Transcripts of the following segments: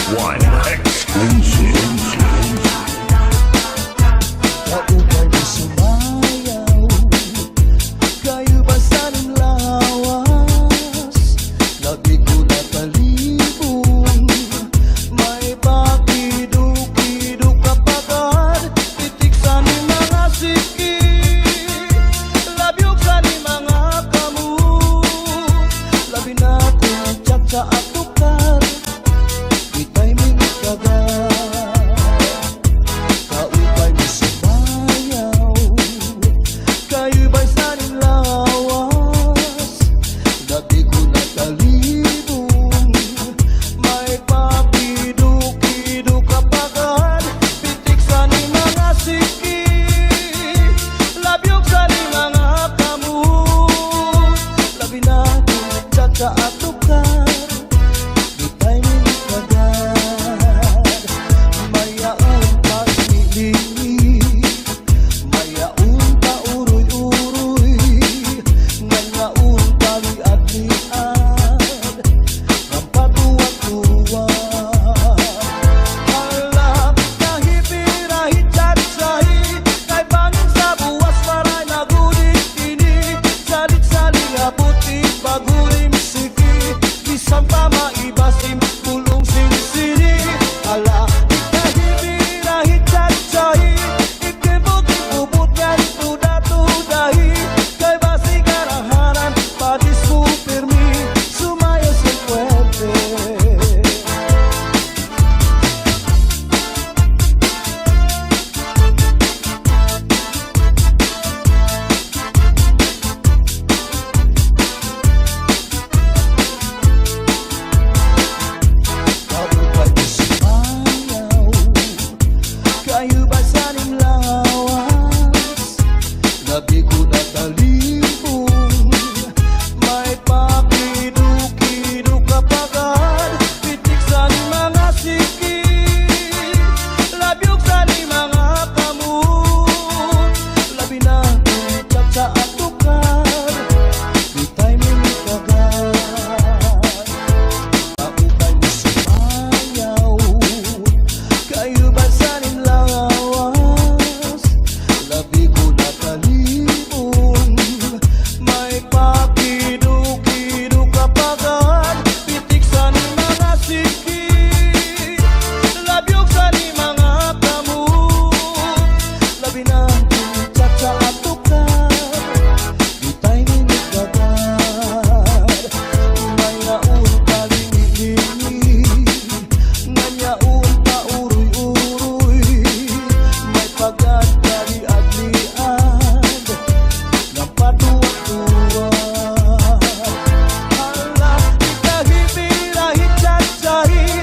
One exclusive. Kaupay di sumayaw, kayo ba saning lawas? Labi ko na talibong, may pakiduk-iduk kapagad. Titik sa ni mga siki, labyog sa ni mga kamu. Labi na kung tsak sa atukar, di timing kagad. Sa atukar, di timing kagad. Mayaon pagpili, mayaon pa uroy-uroy, ngayaon paliad-liad, ang patuwa-tuwa. Alap kahipirahit salit-sahi, kay bangin sa buwas maray nagulit ini. Salit-saling abuti pagulim isang tama ibasim tulong sinisini. Ala ikahibirahit salit-sahi, ikibut-ibubut nga tuda-tudahi, kay basi karahanan padis mo pirmi, sumayo sa puwerte. Kayo ba saning lawas? Labi ko na talibong, may pakiduk-iduk kapagad. Pitik sa ni mga siki, labyog sa ni mga kamu. Labi na kung tsak sa atukar, di timing kagad. Kaupay mo sumayaw, kayo ba saning lawas? Labi ko na talibong, may pakiduk-iduk kapagad. Pitik sa ni mga siki, labyog sa ni mga kamu. Labi na kung tsak sa atukar, di timing kagad. Mayaon palimi-limi, ngayaon pa uroy-uroy, may pagkakaliad-liad, ng patuwa-tuwa. Hala, ikahibirahit salit-sahi,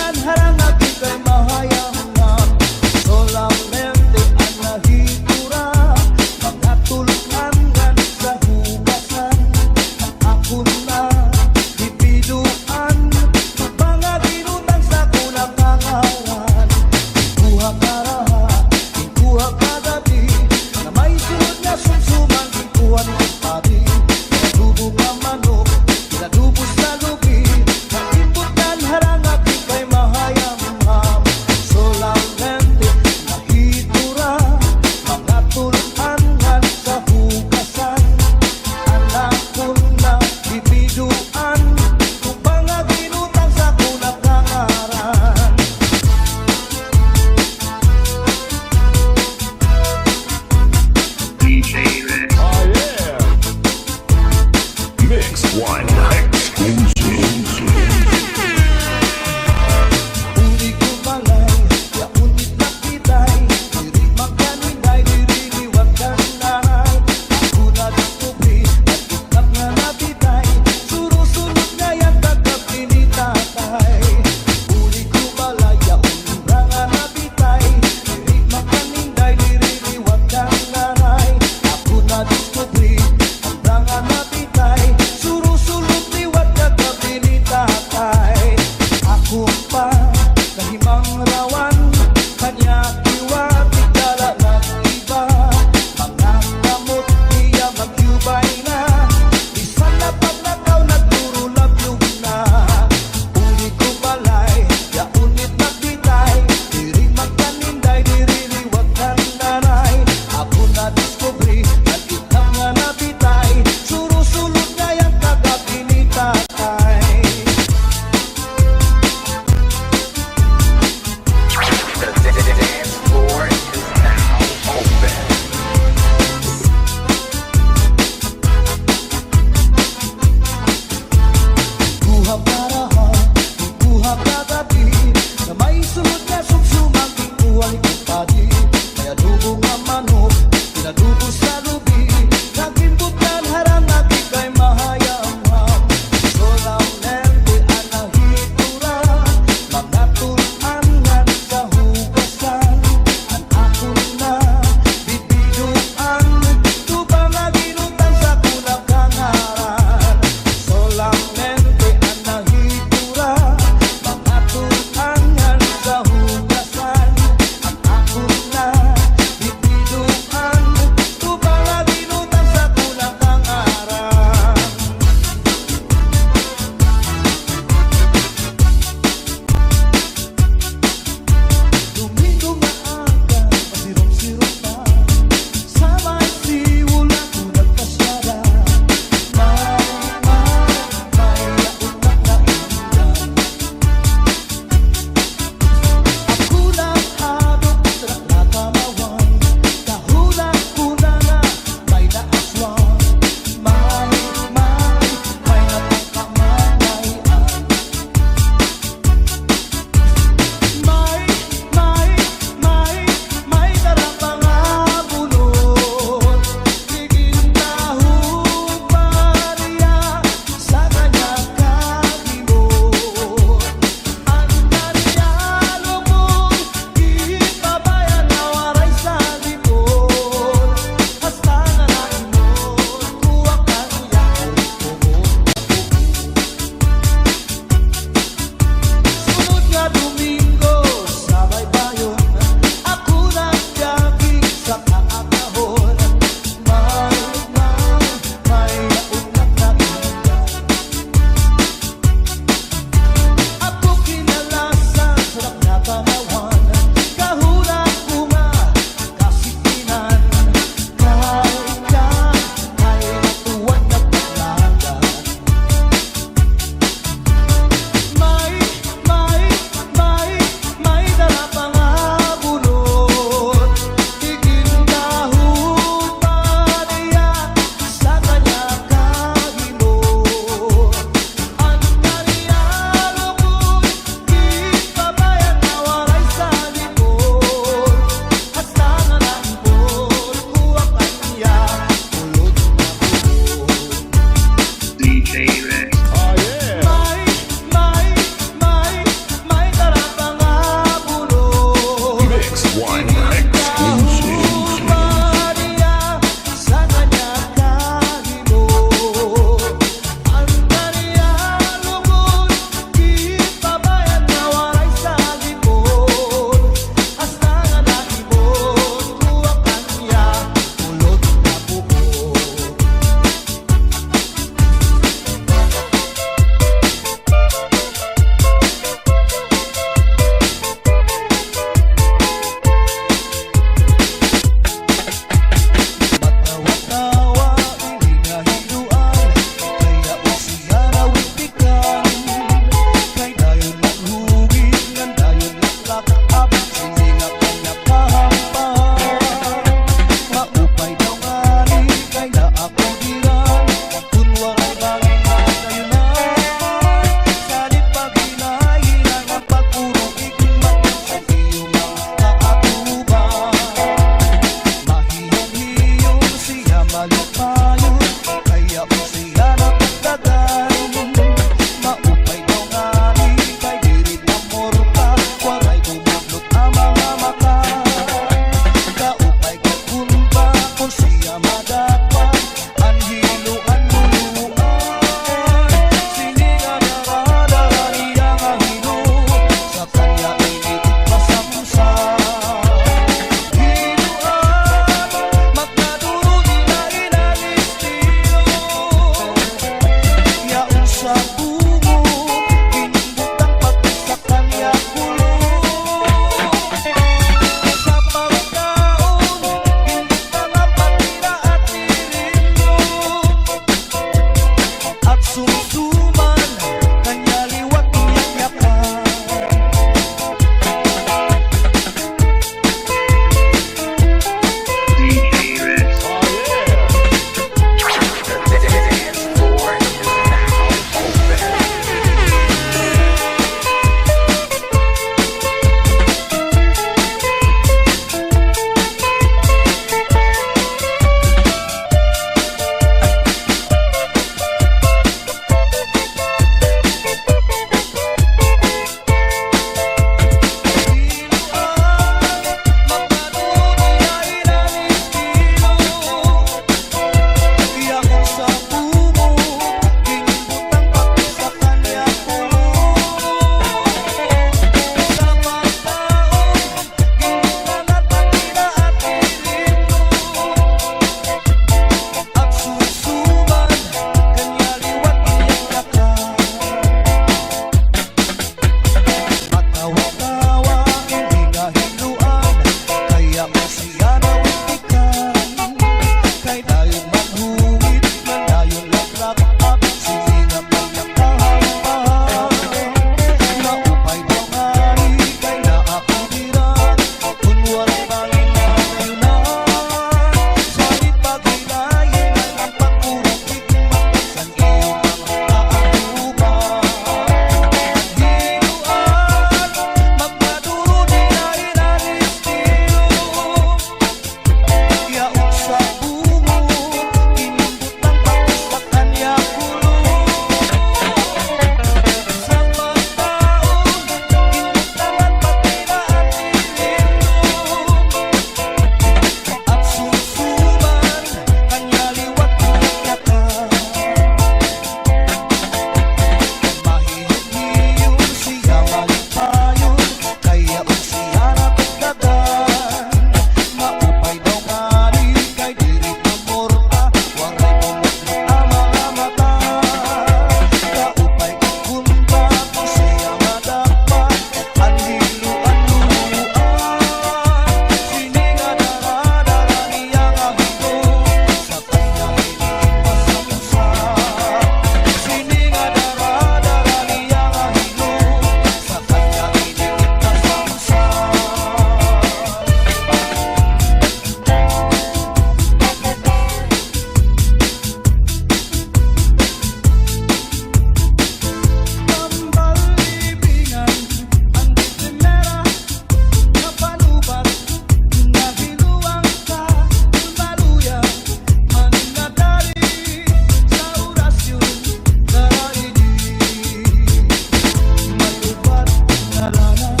Kasalanan,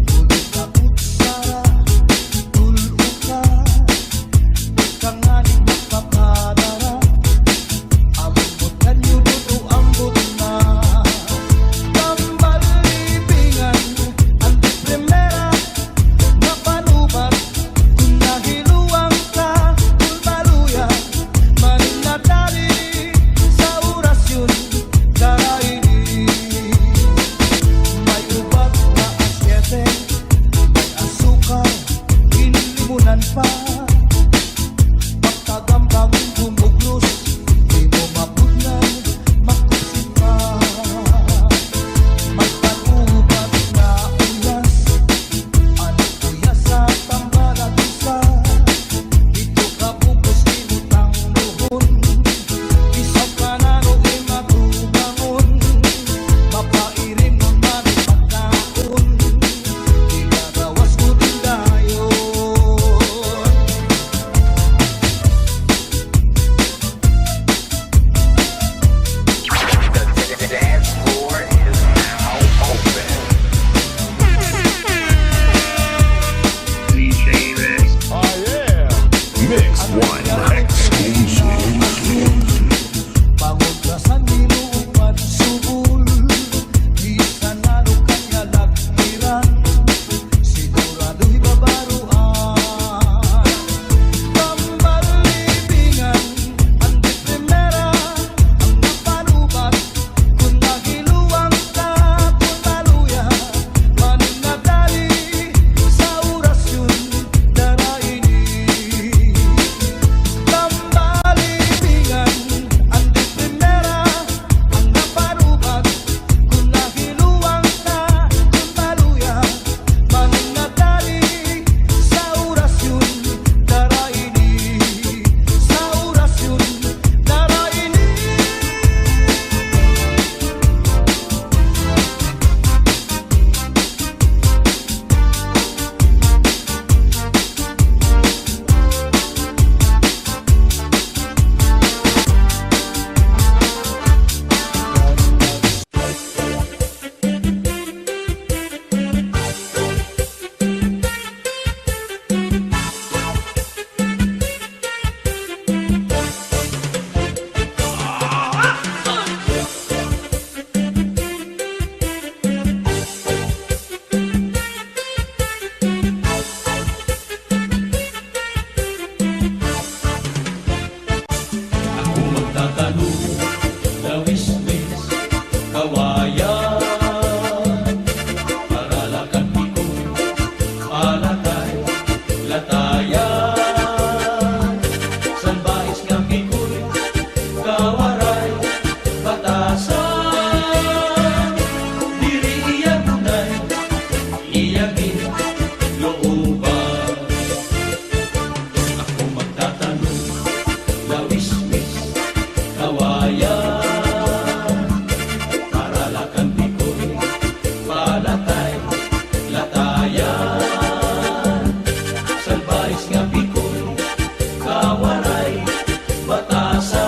ngunit abot sara, tulo ka, kanganing magpapadara. Ambot kanyo dito, ambot na. Tambal libingan, ang di primera, napanubat, kung nahiluang ka, kung maluya, maninadali sa orasyon, daraini. May ubat na asyete, may asukal, inlimunan pa. Pagkagambang bumuglos, di mo mapudnan, makusin pa. May panubat na uyas, ano uyas sa tambalat isa. Dito ka bugos, inutang luhon, isaw ka na no'y matugangon. Mapairin nun man pagkaon, ilagawas ko din dayon. The dance floor is now open. DJ Mix. Oh yeah. Mix one exclusive. Pagod ka sa nilupan subul, di sanalo kanya lagkiran, sigurado'y babaruan. Tambal libingan, ang di primera, ang napanubat, kung nahiluang ka, kung maluya, maninadali sa orasyon, daraini. Tambal libingan, ang di primera, ang napanubat, kung nahiluang ka, kung maluya, maninadali sa orasyon, daraini. Sa orasyon, daraini. Ako magtatanong, lawis-wis, kawayan. Paralakan ko, palatay, latayan. Salbahis nga pikoy, kawaray, batasan. Diri iya gunay, iya gin, looban. Ako magtatanong, lawis-wis, kawayan. Paralakan pikoy, palatay, latayan. Salbahis nga pikoy, kawaray, batasan.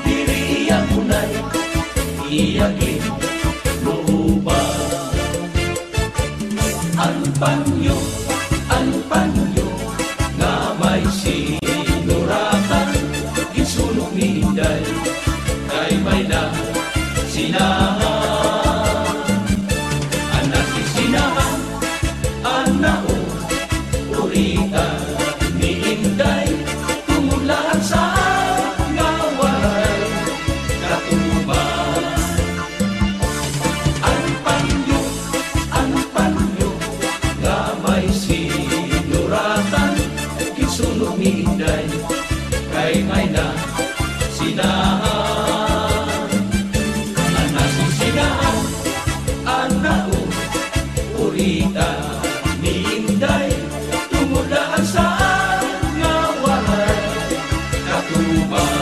Diri iya gunay, iya gin, looban. Ang panyo, nga may sinuratan, insulong ni Inday, kay may na sinahan. Anak sinahan, anao, urita ni Inday, tumulaan sa ngawaray, katuban. Ang panyo, nga may sinuratan, kinsulong ni Inday, kay may na sinahan. Anak sinahan, anao, urita ni Inday, tumulaan sa ngawaray, katuban.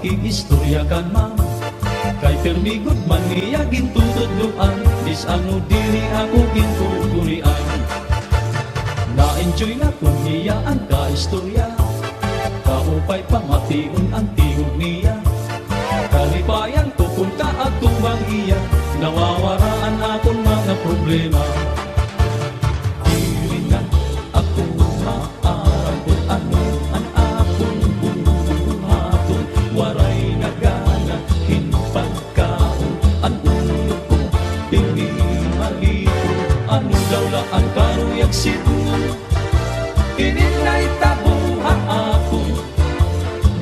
pakiistorya kan ma'am. Kay permigod man niya gintutudluan, dis ano dili ako gintuturian. Na-enjoy na kung niya ang kaistorya, kaupay pamation ang tingog niya. Kalipayan ko kung kaatubang iya, nawawaraan akong mga problema. Dili na ako maarang kung ano ang akong buhaton. Waray nagana, hinpagkaon, ang ulo ko, dili malito. Ano daw la ang karuyag sido, ininay tabuha ako.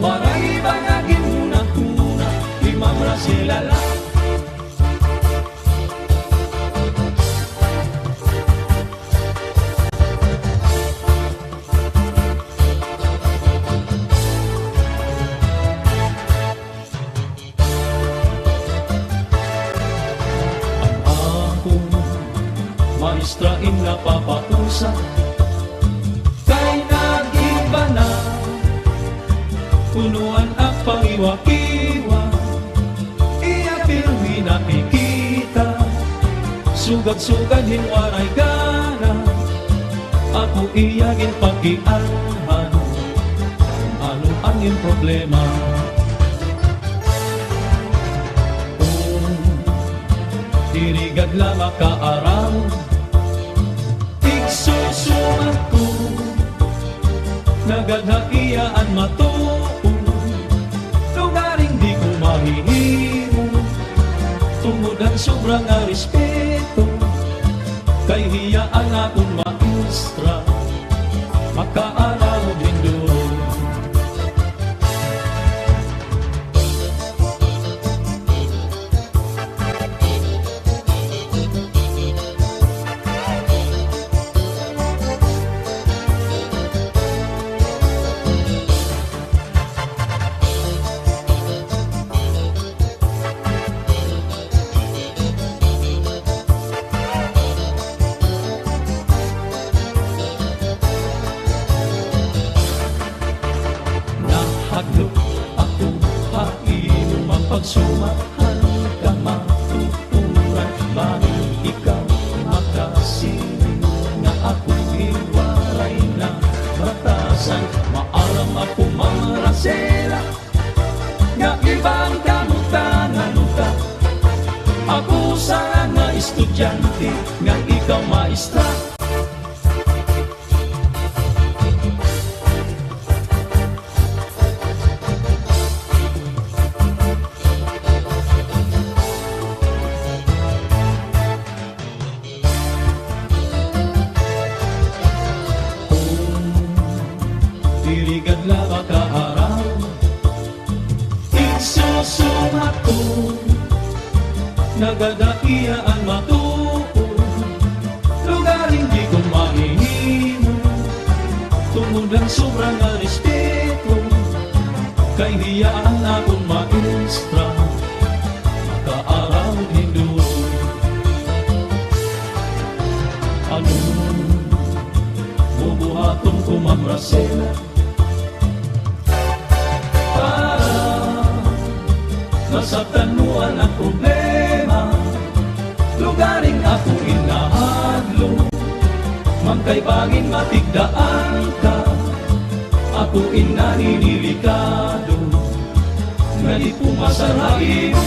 Waray bangagin muna-huna, imamra sila lang. Maestrain na papausa, kay nag-iba na, punuan ang pangiwa-kiwa. Iya pirmi nakikita, sugad-sugad hinwaray gana. Ako iyagin pakianhan, ano ang iyong problema. Dirigad lang makaaraw, igsusumat ko, nagadhaiyaan matuon. Lugaring di ko mahihimo, tungod ang sobrang respeto. Kay hiyaan akong maestra, makaaraw din doon. Nahadlok ako, hainom ang pagsumahan ka matuturan. Bakit ikaw makasiling na akong hiwaray na batasan? Maaram ako mamarasela, nga ibang kamutanan ka. Ako sa nga estudyante, nga ikaw maestra. Dirigad lang makaaraw, igsusumat ko, nagadaiaan matuon. Lugaring di ko mahihimo, tungod ang sobrang respeto. Kay hiyaan akong maestra, makaaraw din doon. Ano bubuhaton ko, Ma'am Rosela, masabtan mo ang problema. Lugaring ako inahadlo, magkaibangin matigdaan ka. Ako inaninilikado, nga di pumasarain.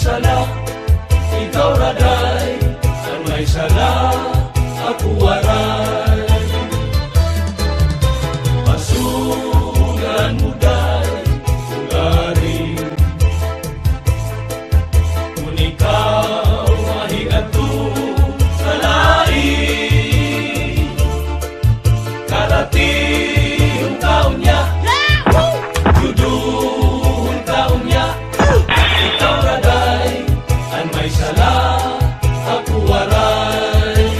sala, ikaw raday, ang may sala, ako waray. Pasugan mo day, ugaring, kung ikaw mahigato sa lain, karating taon niya, juduhon taon niya, ikaw raday, ang may sala, ako waray.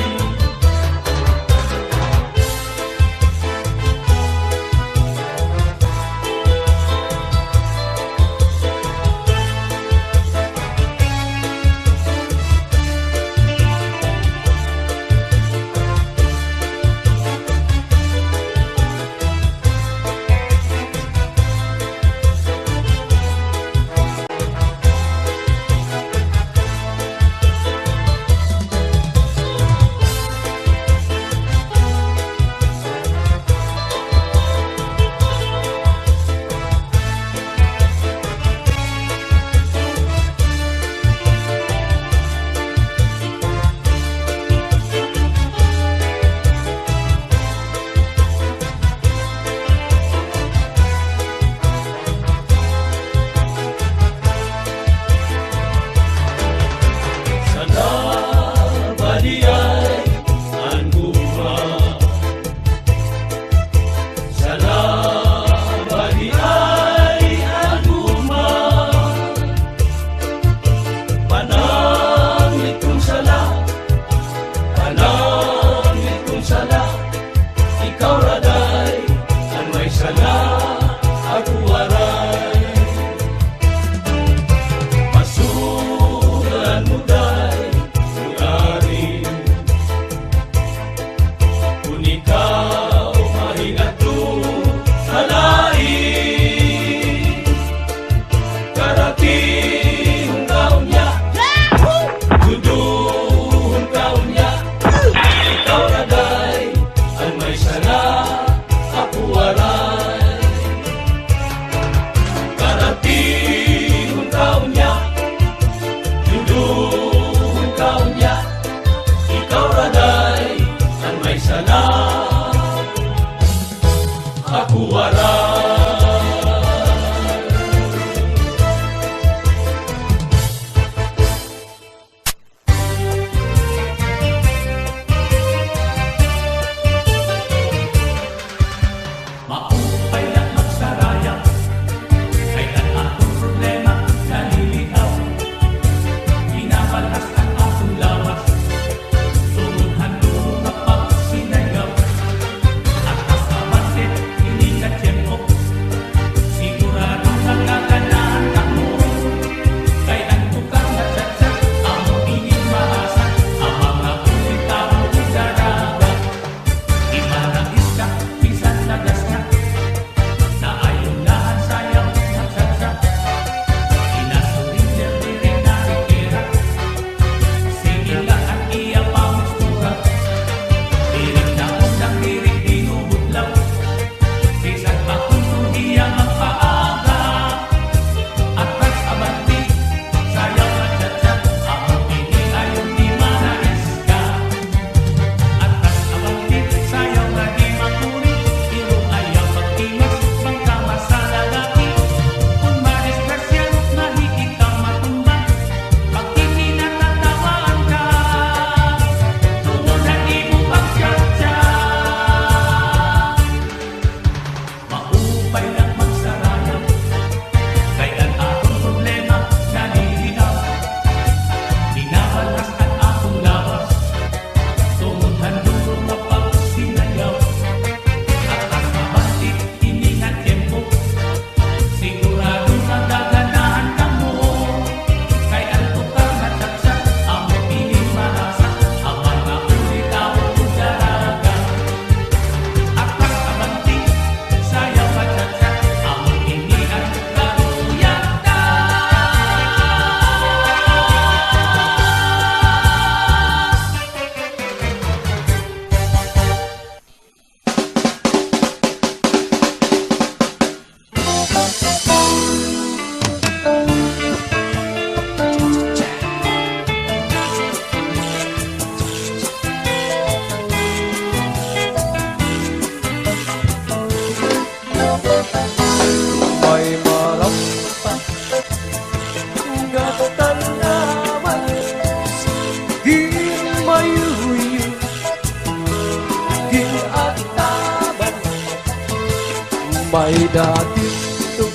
ay dati ito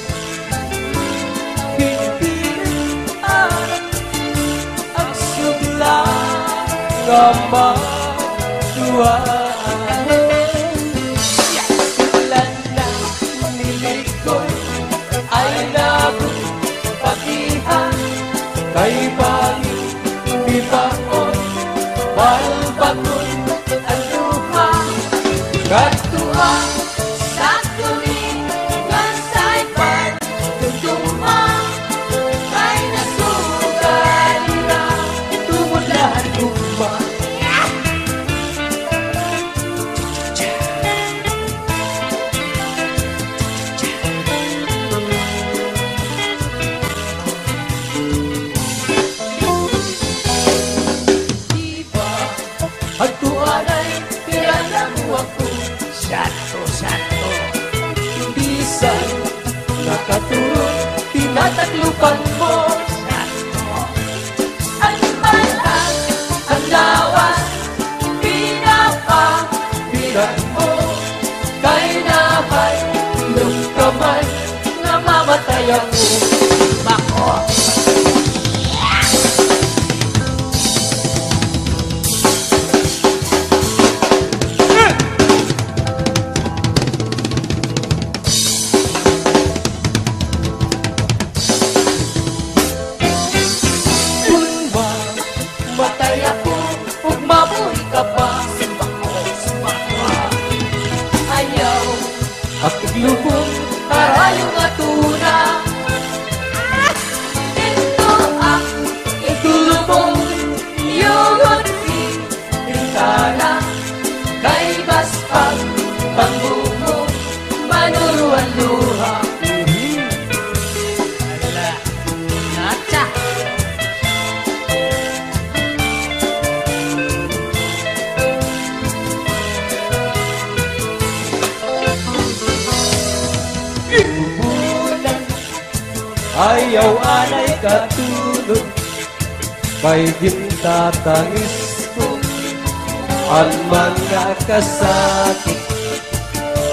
hindi ang sugla nga maduhaan. Silan na nilikoy ay nagpagihan kay bangin bibaon balbagon ang luha katuwa Sa tulingan sa'y pagtutuma Kay nasugalira tumulahan guma. Diba Ang tuwan ay Tirala mo ako sato bisan nakaturot tinataglupan mo. Ang malas Ang lawas Pinan mo kay nahay ilong kamay nga mamatay ako. Bako! Matay ako ug mabuhi ka pa. Ayaw Akong lubong Karayo nga tuna Ito ang itulubong Yugon bintana Kay baspag Pangbumo Manuruan luha Nacha bulan ayaw anay katulog kay gintatangis ko ang mga kasakit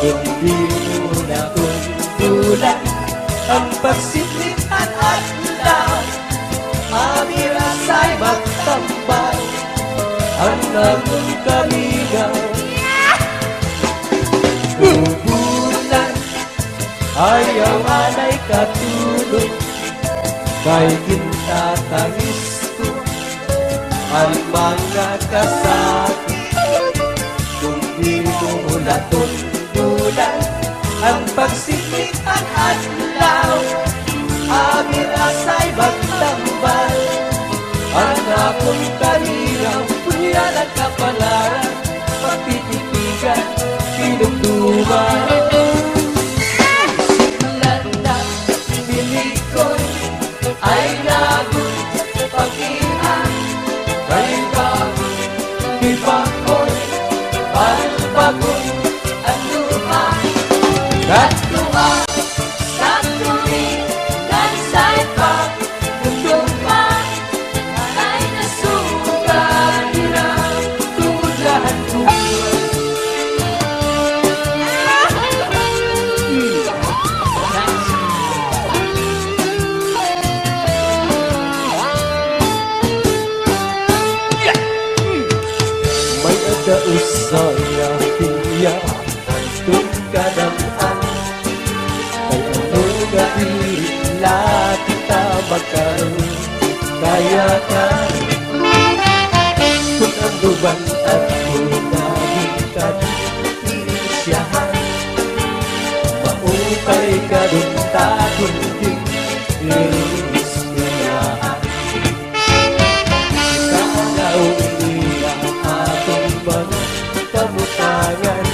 kundi mo na tuntulan ang pagsitritan at law amira sa'y magtambal ang nagong kaligaw. Bulan ayaw anay katulog kay gintatangis ko ang mga kasakit kung di mo natundulan ang pagsikitan at law amir asay magtambal ang akong kalinaw punyan ang kapalaran pagtitipigan pinugduman. Landa Bilikoy Ay lagot Pag-ihan Kay bago ibaon balbagon Ang luha katuwa Sa tulingan sa'y pagtutuma Kay nasugalira tulahan ko. May adausay nga piya itong kadamaan kay ano gaila kita magkaroon kaya ka kung ang luban at lunagin ka siyahan maupay ka dun takong din irisyahan kagaw niya atong mga kamutangan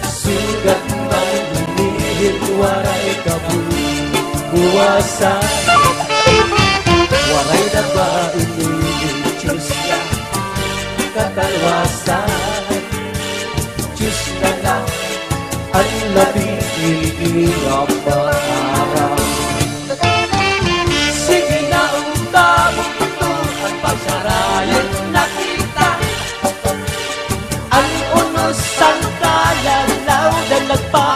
sugat man hinihit waray kabuwasan waray na ba inihit na katalwasan Diyos na lang ang labing ang maharap. Sige na untabok ito ang pagsarayan nakita ang unos ang kalalaw na nagpa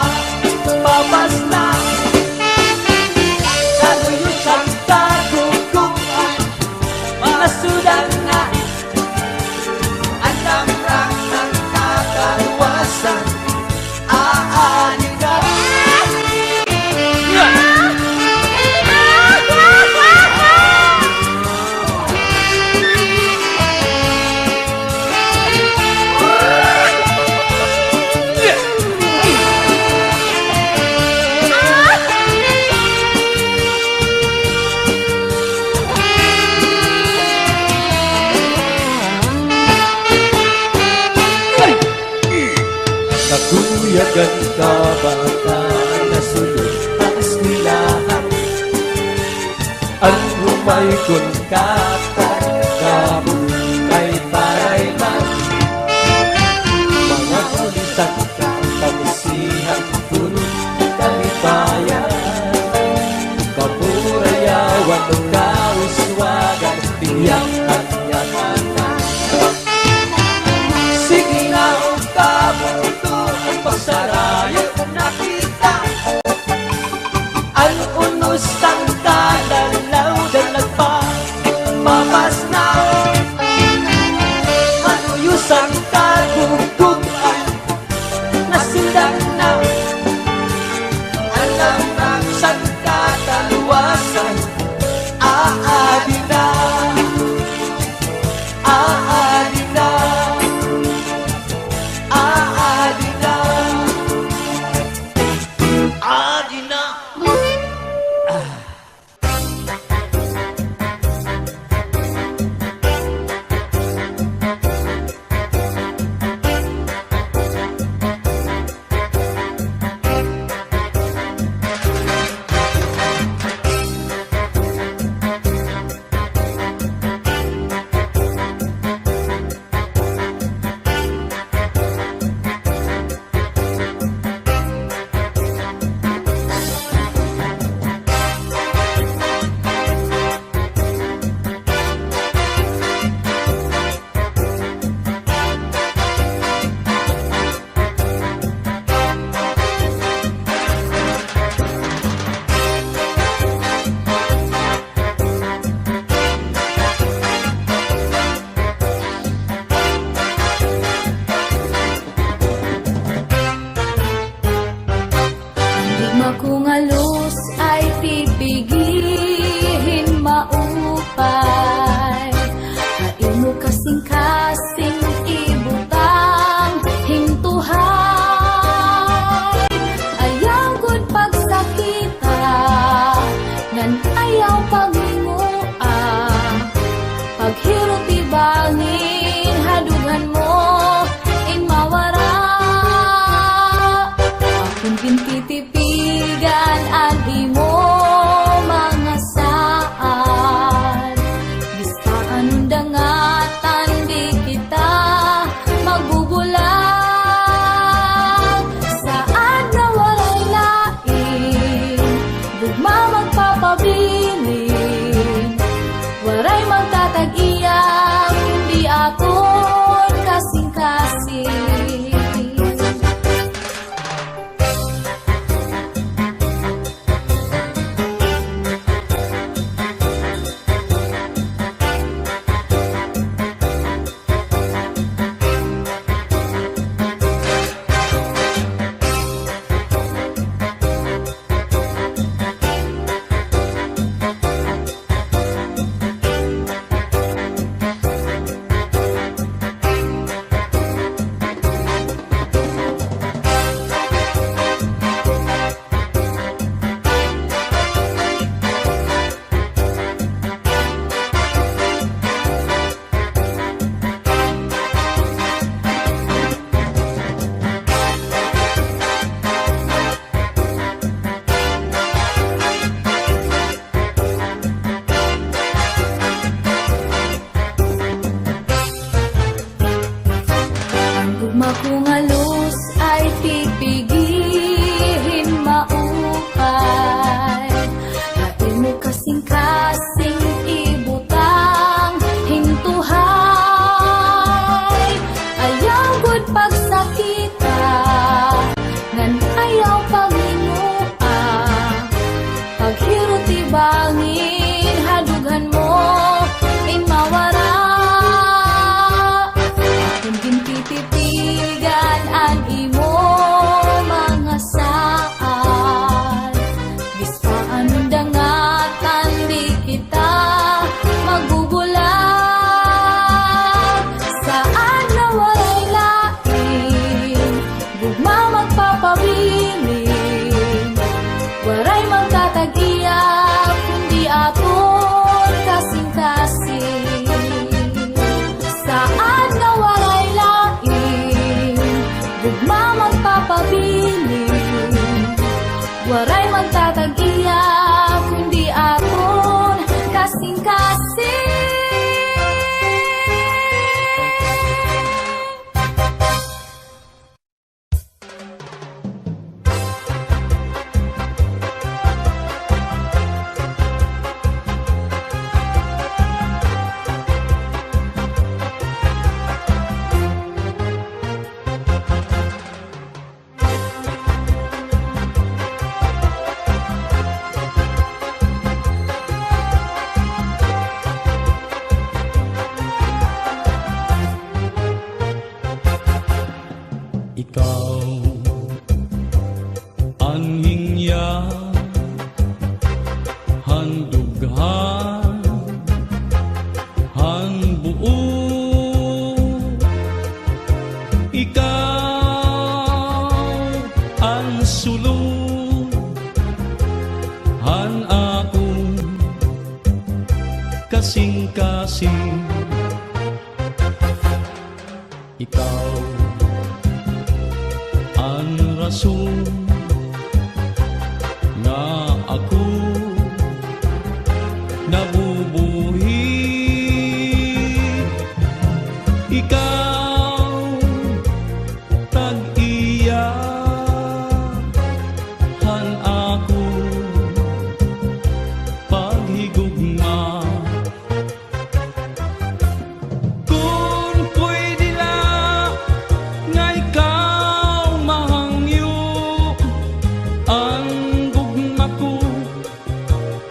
Kan ka baka nasulod ang eskwelahan. Ang humay kun katay kabukay parayman. Mga ulisan ka kamusihan puno kalibayan. Kapurayawan ng kauswagan tiyak at yakatan. Sige nga ang kabuto ang pagsarayo nakita. Ang unos ang kalalaw dalag pa mapas na. Anuyos ang kagugugan nasindak na. Alam ng sang kataluwasan aadi na. Aadi na. Aadi na. Aadi na. Digma kong alus ay pipigihin maupay. Hain mo kasing-kasing ibutang hintuhay. Ayaw gud pagsakita, ngan ayaw paglinguan. Paghirot ibangin, hadugan mo in mawara. Akong gintitipigan ang imo mga saan. Bista anong dangatan di kita magbubulang. Saan na walay lain, gugma magpapabilin. Waray magtatag-iyang, di akon kasing-kasing. Gugma kong alus ay pipigihin maupay. Hain mo kasing-kasing ibutang hintuhay. Ayaw gud pagsakita, ngan ayaw paglinguan. Paghirot ibangin, hadughan mo in mawara. Akong gintitipigan ang imo mga saan. Bista anong dangatan di kita magbubulang. Saan na walay lain, gugma magpapabilin. Waray magtatag-iyak, kundi kasing-kasing. Ikaw ang rason nga ako nabubuhi. Ikaw tag-iya han ako paghigugma. Kung pwede lang nga ikaw mahangyo ang gugma ko,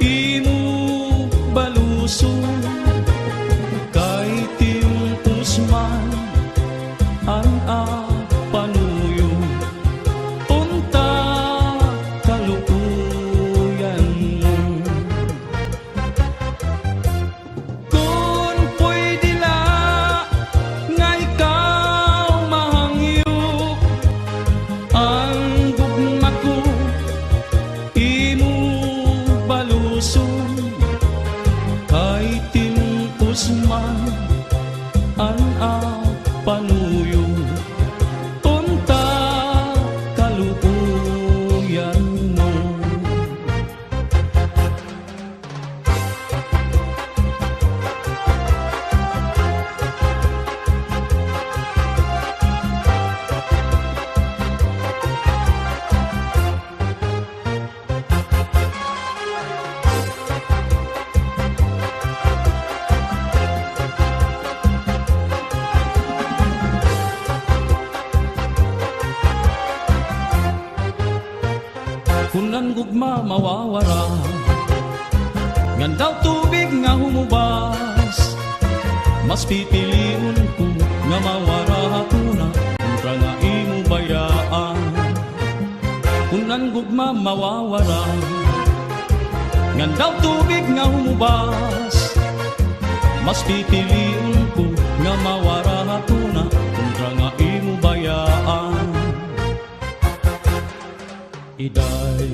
imo balusong kay timpos man ang panuyo unta kalukuyan mo. Kung pwede lang nga ikaw mahangyo ang gugma ko, imo balusong kay timpos man ang panuyo unta kalukuyan mo. Kung ang gugma mawawara, ngandaw tubig nga humubas, mas pipiliun ko nga mawara hatuna kontra nga imo bayaan. Kung ang gugma mawawara, ngandaw tubig nga humubas, mas pipiliun ko nga mawara hatuna kontra nga imo bayaan. Iday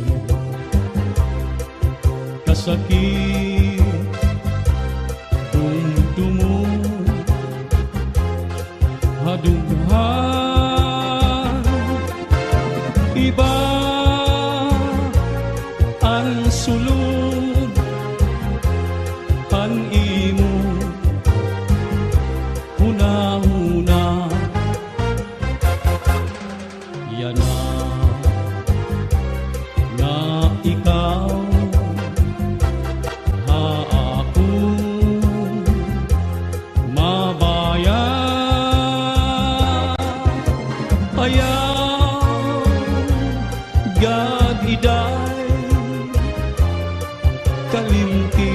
kasakit kung dumo hadughan, iba ang sulod ang imo huna-huna. Yan na ikaw ako mabayan. Ayaw gag-iday kalimti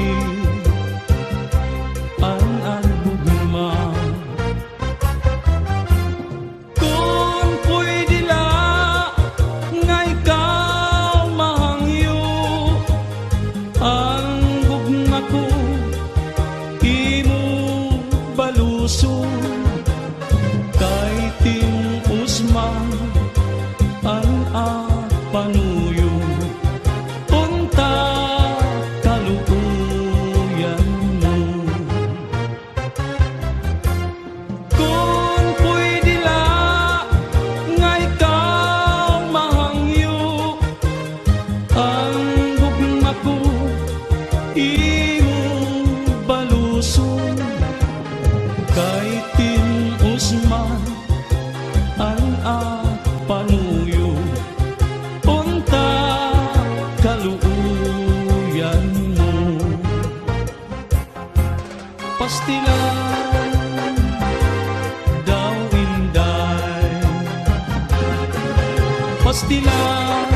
ang gugma. Kung pwede lang nga ikaw mahangyo ang gugma ko, imo balusong kay timpos man ang panuyo unta kalukuyan mo. Kung pwede lang nga ikaw mahangyo ang gugma ko, imo balusong kay timpos man ang panuyo unta kalukuyan mo. Pastilan daw inday, pastilan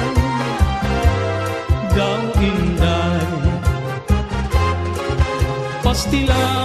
daw inday, pastilan